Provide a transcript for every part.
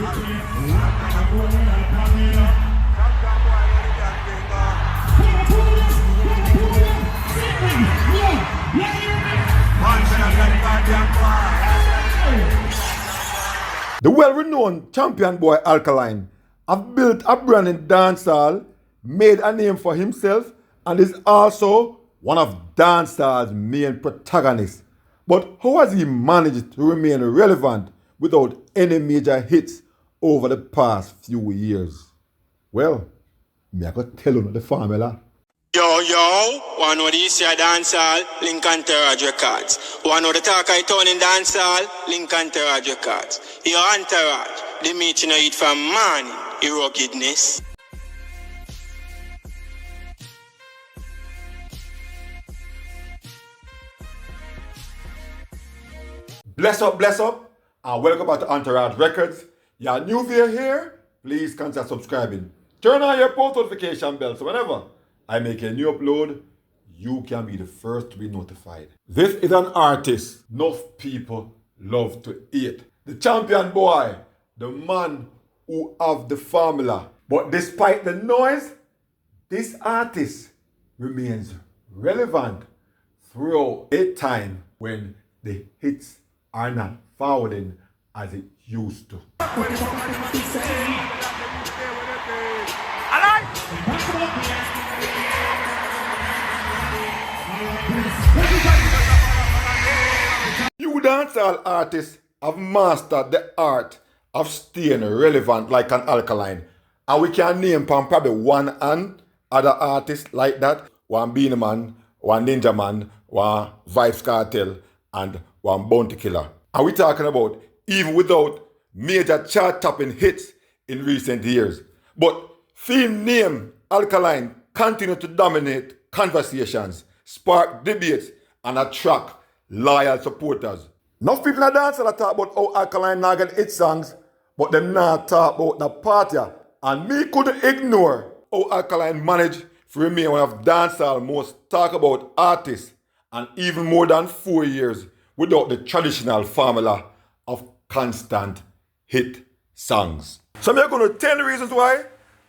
The well-renowned champion boy Alkaline have built a brand in dancehall, made a name for himself, and is also one of dancehall's main protagonists. But how has he managed to remain relevant without any major hits over the past few years? Well, me I could tell you the formula. Yo, one of these here dancehall, Link Entourage Records. One of the talk I turn in dancehall, Link Entourage Records. Your entourage, the meeting I eat from man, your ruggedness. Bless up, and welcome back to Entourage Records. You're new if you're here, please consider subscribing. Turn on your post notification bell so whenever I make a new upload, you can be the first to be notified. This is an artist enough people love to hate. The champion boy, the man who have the formula. But despite the noise, this artist remains relevant throughout a time when the hits are not forwarding as it used to. You dancehall artists have mastered the art of staying relevant like an Alkaline. And we can name probably one and other artists like that. One Beanie Man, one Ninja Man, one Vibes Cartel, and one Bounty Killer. And we're talking about even without major chart-topping hits in recent years. But film name Alkaline continue to dominate conversations, spark debates, and attract loyal supporters. Enough people in dance talk about how Alkaline now get hit songs, but them not talk about the party. And me couldn't ignore how Alkaline managed to remain one of dancehall most talked about artists, and even more than 4 years without the traditional formula of constant hit songs. So I'm going to 10 reasons why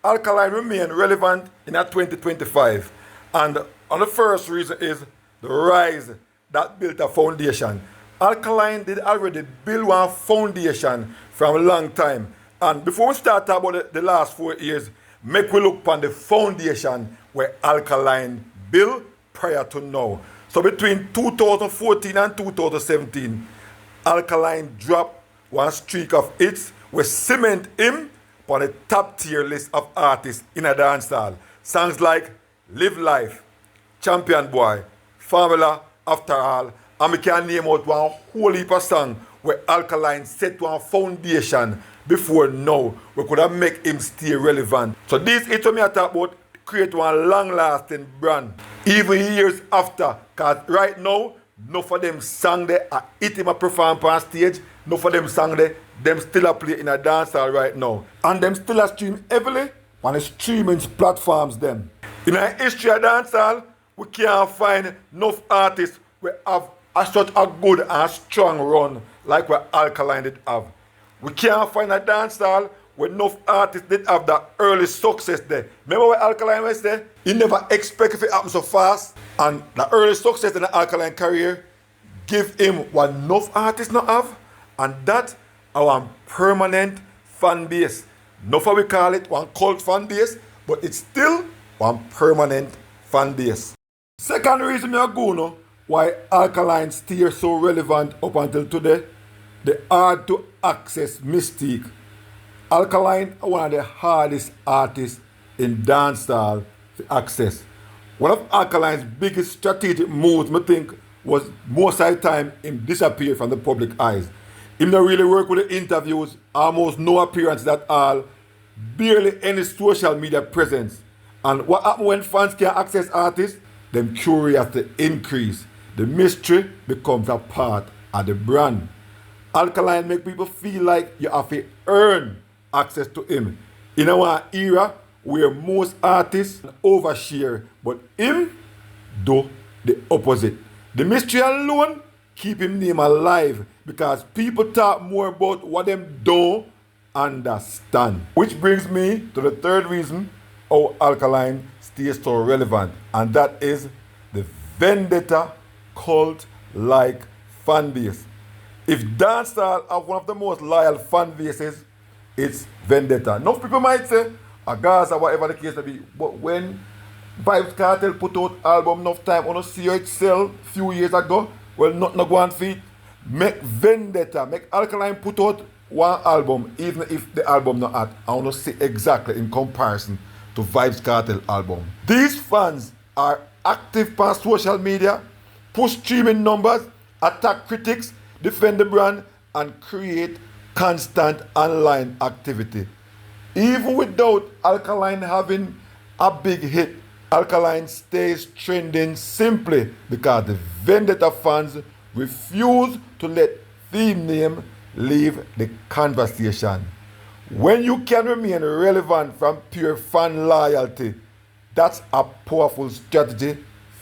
Alkaline remain relevant in 2025. And on the first reason is the rise that built a foundation. Alkaline did already build one foundation from a long time. And before we start talking about the last 4 years, make we look upon the foundation where Alkaline built prior to now. So between 2014 and 2017, Alkaline dropped one streak of hits which cement him on the top tier list of artists in a dancehall. Songs like Live Life, Champion Boy, Formula, After All, and we can name out one whole heap of songs where Alkaline set one foundation before now we could have make him stay relevant. So these hits me I talk about create one long-lasting brand. Even years after, because right now, no for them song there are hit him a perform on stage, no for them song there, them still a play in a dancehall right now. And them still a stream heavily on the streaming platforms them. In our history of dancehall, we can't find enough artists who have such a good and strong run like what Alkaline did have. We can't find a dancehall where enough artists did have that early success there. Remember what Alkaline was there? He never expected it to happen so fast. And the early success in the Alkaline career give him what enough artists not have. And that our permanent fan base. Not how we call it one cult fan base, but it's still one permanent fan base. Second reason I'm going to why Alkaline stay so relevant up until today, the hard to access mystique. Alkaline is one of the hardest artists in dancehall to access. One of Alkaline's biggest strategic moves, I think, was most of the time him disappear from the public eyes. Him not really work with the interviews, almost no appearances at all, barely any social media presence. And what happens when fans can access artists? Them curiosity increase. The mystery becomes a part of the brand. Alkaline make people feel like you have to earn access to him. In our era where most artists overshare, but him do the opposite. The mystery alone keep him name alive because people talk more about what them do understand. Which brings me to the third reason how Alkaline stays so relevant, and that is the Vendetta cult-like fan base. If dancehall have one of the most loyal fan bases, it's Vendetta. Enough people might say, a Gaza, whatever the case may be, but when Vybz Kartel put out album enough time, I don't see how it sell few years ago, well, not go on feet. Make Vendetta, make Alkaline put out one album, even if the album not out, I want to see exactly in comparison to Vybz Kartel album. These fans are active on social media, push streaming numbers, attack critics, defend the brand, and create constant online activity. Even without Alkaline having a big hit, Alkaline stays trending simply because the Vendetta fans refuse to let theme name leave the conversation. When you can remain relevant from pure fan loyalty, that's a powerful strategy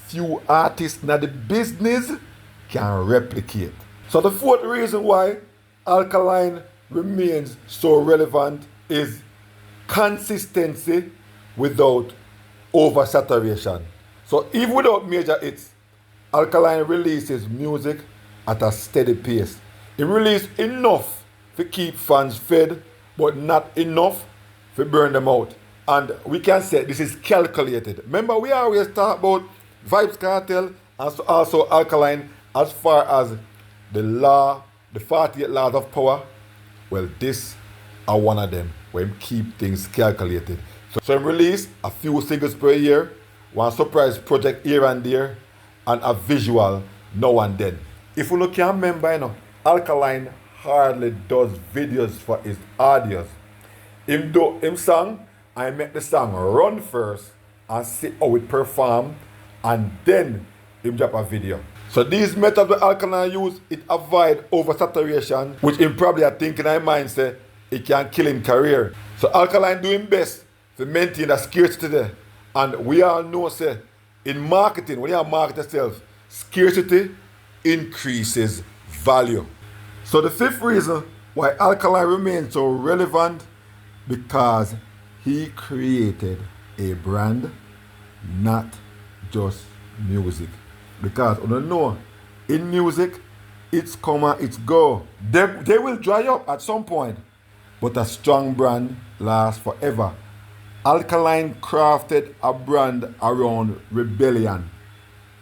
few artists in the business can replicate. So the fourth reason why Alkaline remains so relevant is consistency without oversaturation. So even without major hits, Alkaline releases music at a steady pace. It releases enough to keep fans fed, but not enough to burn them out. And we can say this is calculated. Remember, we always talk about Vybz Kartel and also Alkaline as far as the law, the 48 laws of power. Well, this are one of them where him keep things calculated. So him release a few singles per year, one surprise project here and there, and a visual now and then. If you look at remember, you know, Alkaline hardly does videos for his audience. Him do him song, I make the song run first and see how it perform, and then him drop a video. So these methods that Alkaline use, it avoid oversaturation, which him probably are thinking in mind say it can kill him career. So Alkaline doing best to maintain that scarcity there. And we all know say in marketing, when you market yourself, scarcity increases value. So the fifth reason why Alkaline remains so relevant, because he created a brand, not just music. Because you don't know, in music, it's come and it's go. They will dry up at some point, but a strong brand lasts forever. Alkaline crafted a brand around rebellion.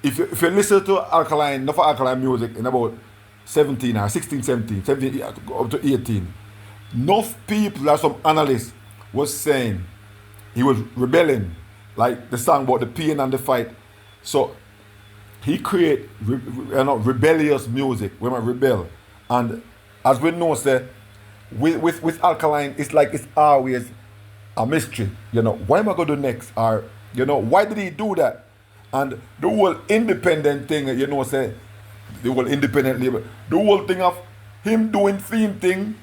If you listen to Alkaline, not for Alkaline music, in about 17 or 16, 17 up to 18, enough people, like some analysts, was saying he was rebelling, like the song about the pain and the fight. So he create rebellious music, when I rebel. And as we know, say, with Alkaline, it's like it's always a mystery. You know, what am I going to do next? Or, you know, why did he do that? And the whole independent thing, you know, say, the whole independent label, the whole thing of him doing theme thing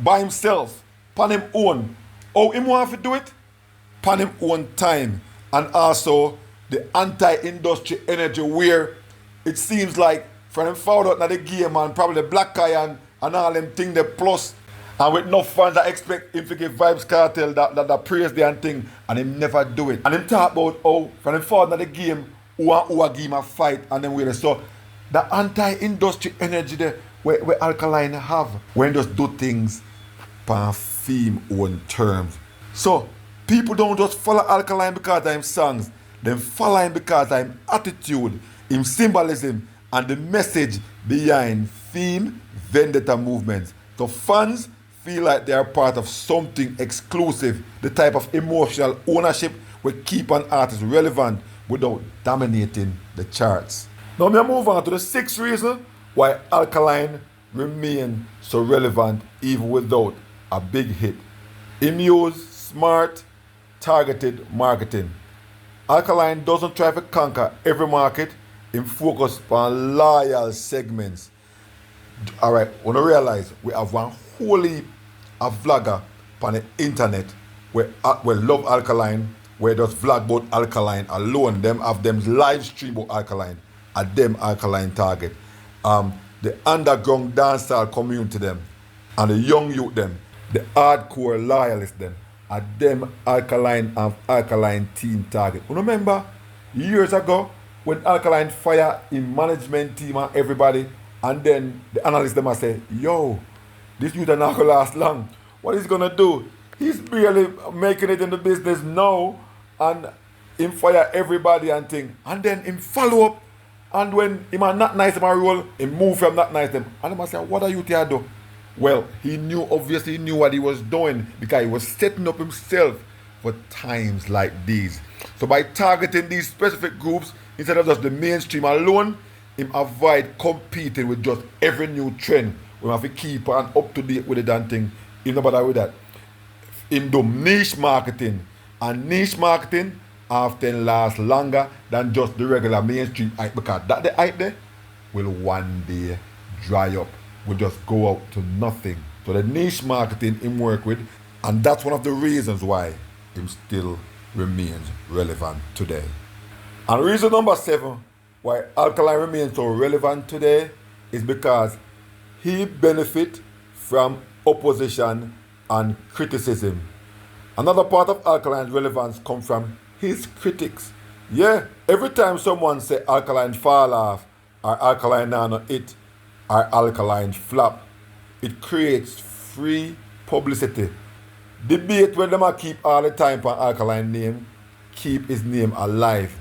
by himself, upon him own. Oh, him want to do it? Upon him own time. And also the anti-industry energy where it seems like from him found out that the game and probably the black guy and all them thing the plus, and with no fans that expect him to give Vybz Kartel that praise the and thing, and him never do it. And him talk about how from him found out the game who give him a fight and then where. So the anti-industry energy there where Alkaline have when just do things on theme own terms. So people don't just follow Alkaline because of him songs. They follow him because of him attitude, him symbolism, and the message behind theme Vendetta movements. So fans feel like they are part of something exclusive, the type of emotional ownership will keep an artist relevant without dominating the charts. Now me move on to the sixth reason why Alkaline remain so relevant even without a big hit. Him use smart, targeted marketing. Alkaline doesn't try to conquer every market. Him focus on loyal segments. Alright, when I realize we have one whole heap of vlogger on the internet where love Alkaline, where just vlog about Alkaline alone, them have them live stream about Alkaline, at them Alkaline target. The underground dancehall community them and the young youth them. The hardcore loyalists them are them Alkaline and Alkaline team target. You remember years ago when Alkaline fire in management team and everybody, and then the analysts them say, yo, this youth are not gonna last long. What is he gonna do? He's barely making it in the business now, and him fire everybody and thing. And then him follow up, and when him are not nice him a roll, him move from not nice them. And him a say, what are you here do? Well, obviously he knew what he was doing because he was setting up himself for times like these. So by targeting these specific groups, instead of just the mainstream alone, him avoid competing with just every new trend. We have to keep on up to date with the damn thing. You know about with that. Him do niche marketing. And niche marketing often lasts longer than just the regular mainstream hype, because that the hype there will one day dry up, will just go out to nothing. So the niche marketing him work with, and that's one of the reasons why him still remains relevant today. And reason number 7 why Alkaline remains so relevant today is because he benefit from opposition and criticism. Another part of Alkaline's relevance comes from his critics. Yeah, every time someone say Alkaline fall off, or Alkaline nano it, or Alkaline flop, it creates free publicity. Debate when them a keep all the time for Alkaline name, keep his name alive.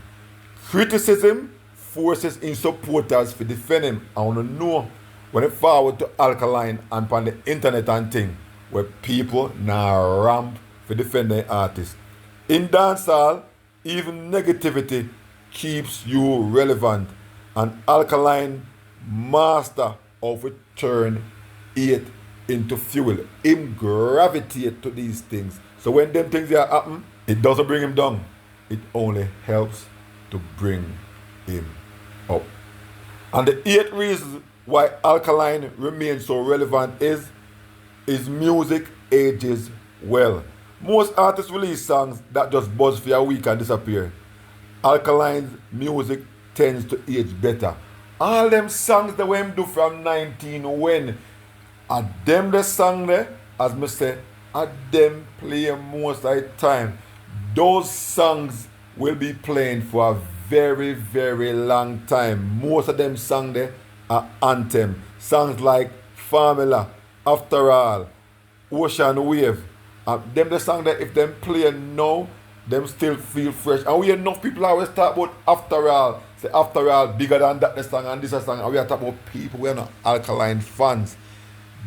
Criticism forces in supporters to defend him. I want to know when it forward to Alkaline and on the internet and thing, where people now ramp for defend their artists. In dancehall, even negativity keeps you relevant. And Alkaline master of it turn it into fuel. Him gravitate to these things. So when them things are happen, it doesn't bring him down. It only helps to bring him up. And the 8th reason why Alkaline remains so relevant is his music ages well. Most artists release songs that just buzz for a week and disappear. Alkaline's music tends to age better. All them songs that we do from 19 when, are them the song there, as me say, are them play most of the time. Those songs will be playing for a very, very long time. Most of them songs there are anthem. Songs like Formula, After All, Ocean Wave. Them the song that if them play now, them still feel fresh. And we enough people always talk about After All. Say After All bigger than that the song and this a song. And we are talking about people who are not Alkaline fans.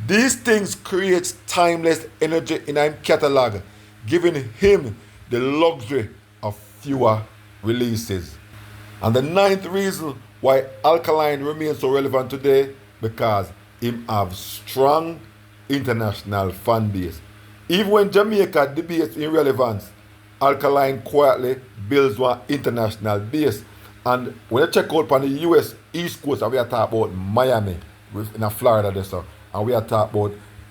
These things create timeless energy in his catalog, giving him the luxury of fewer releases. And the 9th reason why Alkaline remains so relevant today, because him have strong international fan base. Even when Jamaica debates in relevance, Alkaline quietly builds one international base. And when you check out on the US East Coast, and we are talking about Miami, in Florida, there, so, and we are talking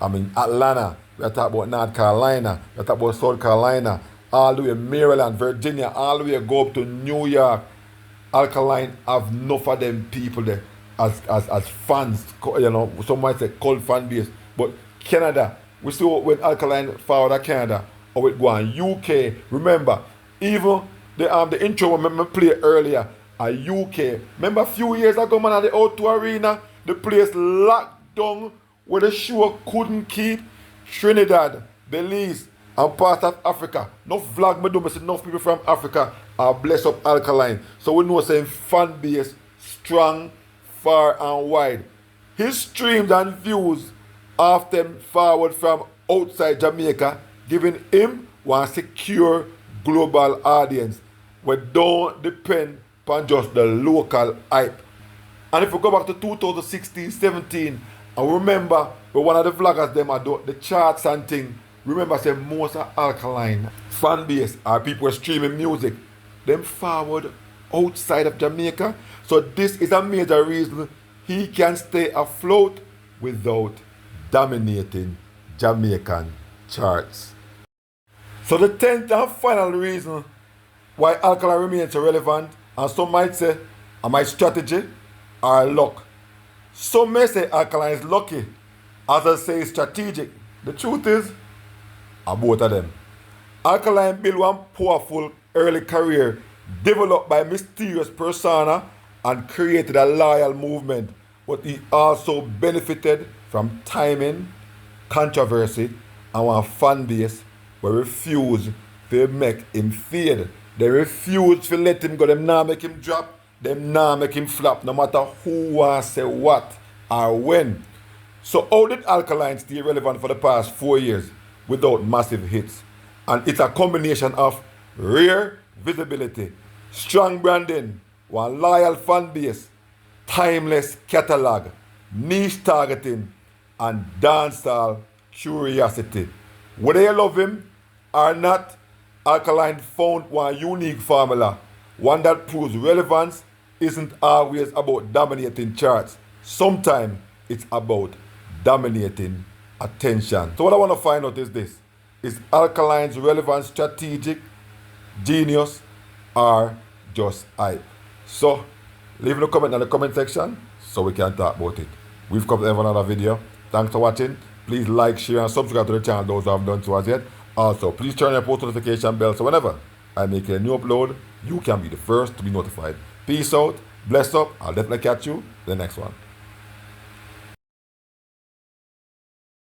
about, Atlanta, we are talking about North Carolina, we are talking about South Carolina, all the way Maryland, Virginia, all the way go up to New York. Alkaline have enough of them people there as fans, some might say cult fan base. But Canada, we see when Alkaline forward to Canada, or it go on UK. Remember, even the intro I played earlier at UK. Remember a few years ago, man, at the O2 Arena, the place locked down where the show couldn't keep. Trinidad, Belize, and part of Africa. Enough vlog me do, me see enough people from Africa are blessed up Alkaline. So we know saying fan base strong, far and wide. His streams and views often forward from outside Jamaica, giving him one secure global audience where don't depend on just the local hype. And if we go back to 2016-17 and remember when one of the vloggers them are do the charts and thing, remember say most of Alkaline fan base are people streaming music, them forward outside of Jamaica. So this is a major reason he can stay afloat without dominating Jamaican charts. So the 10th and final reason why Alkaline remains relevant, and some might say, my strategy or luck. Some may say Alkaline is lucky, others say it's strategic. The truth is, both of them. Alkaline built one powerful early career developed by mysterious persona and created a loyal movement, but he also benefited from timing, controversy, and one fan base where refused to make him fade. They refused to let him go. Them now make him drop. Them now make him flop, no matter who wants say what or when. So how did Alkaline stay relevant for the past 4 years without massive hits? And it's a combination of rare visibility, strong branding, one loyal fan base, timeless catalog, niche targeting, and dancehall curiosity. Whether you love him or not, Alkaline found one unique formula, one that proves relevance isn't always about dominating charts. Sometimes it's about dominating attention. So what I want to find out is this. Is Alkaline's relevance strategic, genius, or just hype? So leave a comment in the comment section so we can talk about it. We've come to the end of another video. Thanks for watching. Please like, share, and subscribe to the channel, those who have done so as yet. Also, please turn on your post notification bell so whenever I make a new upload, you can be the first to be notified. Peace out, bless up, I'll definitely catch you in the next one.